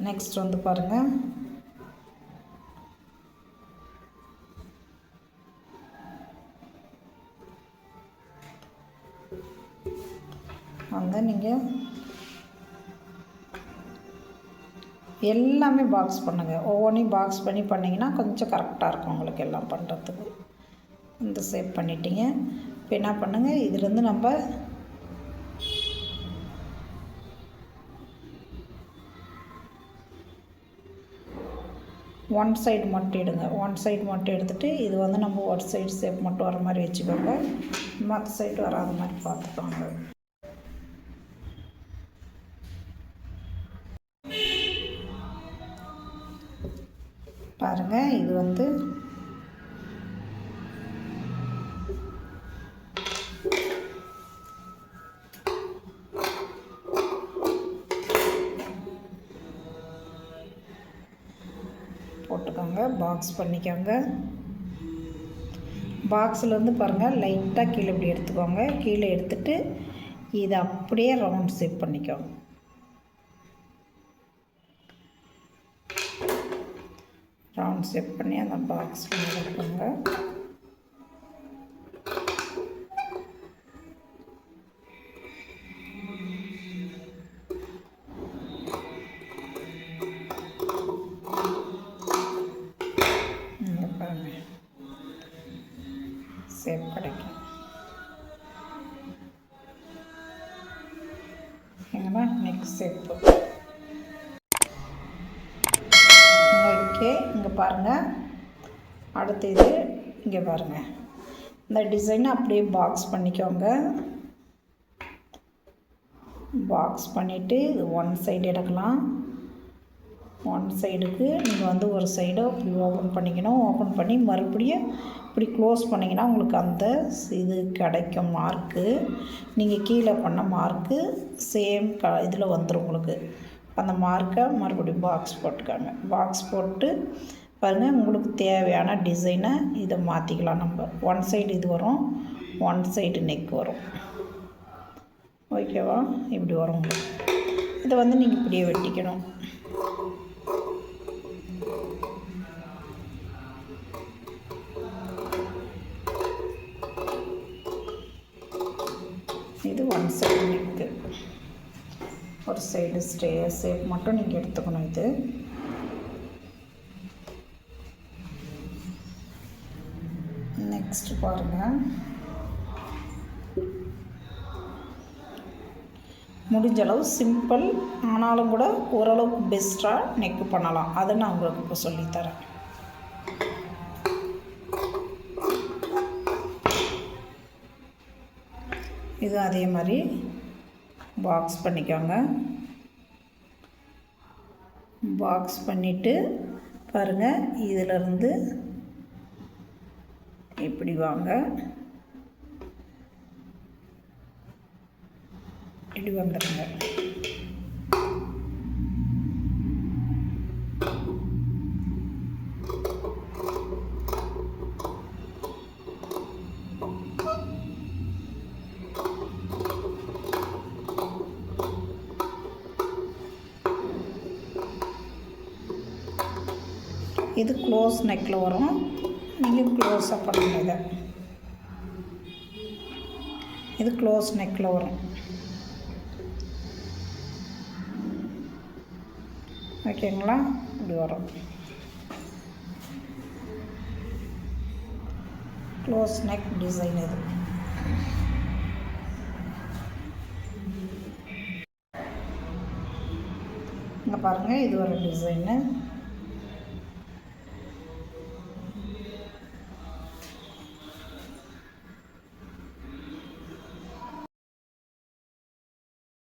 Next வந்து பாருங்கள், வந்து நீங்கள் எல்லாமே பாக்ஸ் பண்ணுங்கள். ஒவ்வொன்றையும் பாக்ஸ் பண்ணி பண்ணிங்கன்னா கொஞ்சம் கரெக்டாக இருக்கும் உங்களுக்கு எல்லாம் பண்ணுறதுக்கு. இந்த ஷேப் பண்ணிட்டீங்க. இப்போ என்ன பண்ணுங்கள், இதுலேருந்து நம்ம ஒன் சைடு மட்டும் எடுங்க. ஒன் சைடு மட்டும் எடுத்துகிட்டு இது வந்து நம்ம ஒரு சைடு ஷேப் மட்டும் வர மாதிரி வச்சுக்கோங்க. மற்ற சைடு வராத மாதிரி பார்த்துக்கோங்க. பாருங்கள், இது வந்து போட்டுக்கோங்க, பாக்ஸ் பண்ணிக்கோங்க. பாக்ஸ்லேருந்து பாருங்கள் லைட்டாக கீழே இப்படி எடுத்துக்கோங்க. கீழே எடுத்துகிட்டு இதை அப்படியே ரவுண்ட் ஷேப் பண்ணிக்கோங்க. ரவுண்ட் ஷேப் பண்ணி அந்த பாக்ஸ் பண்ணிக்கோங்க. ஷேப் கிடைக்கும். எங்கன்னா நெக்ஸ்ட் ஷேப்பு. ஓகே, இங்கே பாருங்கள். அடுத்து இது இங்கே பாருங்கள். இந்த டிசைனை அப்படியே பாக்ஸ் பண்ணிக்கோங்க. பாக்ஸ் பண்ணிவிட்டு இது ஒன் சைடு எடுக்கலாம். ஒன் சைடுக்கு நீங்கள் வந்து ஒரு சைடை இப்படி ஓப்பன் பண்ணிக்கணும். ஓப்பன் பண்ணி மறுபடியும் இப்படி க்ளோஸ் பண்ணிங்கன்னா உங்களுக்கு அந்த இது கிடைக்கும் மார்க்கு. நீங்கள் கீழே பண்ண மார்க்கு சேம் இதில் வந்துடும் உங்களுக்கு. அந்த மார்க்கை மறுபடியும் பாக்ஸ் போட்டுக்காங்க. பாக்ஸ் போட்டு பாருங்கள், உங்களுக்கு தேவையான டிசைனை இதை மாற்றிக்கலாம். நம்ம ஒன் சைடு இது வரும், ஒன் சைடு நெக் வரும். ஓகேவா? இப்படி வரும் உங்களுக்கு. இதை வந்து நீங்கள் இப்படியே வெட்டிக்கணும். இது ஒன் சைடு நெக்கு. ஒரு சைடு ஷேப் மட்டும் நீங்கள் எடுத்துக்கணும். இது நெக்ஸ்ட் பாருங்கள், முடிஞ்சளவு சிம்பிள் ஆனாலும் கூட ஓரளவுக்கு பெஸ்ட்டாக நெக்கு பண்ணலாம். அதை நான் உங்களுக்கு இப்போ சொல்லித்தரேன். இது அதே மாதிரி பாக்ஸ் பண்ணிக்கோங்க. பாக்ஸ் பண்ணிவிட்டு பாருங்கள், இதிலிருந்து இப்படி வாங்க, இப்படி வந்துடுங்க. இது க்ளோஸ் நெக்கில் வரும். நீங்கள் க்ளோஸாக பண்ணுங்க. இது க்ளோஸ் நெக்கில் வரும். ஓகேங்களா? இப்படி வரும். க்ளோஸ் நெக் டிசைன் இது. இங்கே பாருங்கள், இது ஒரு டிசைனு.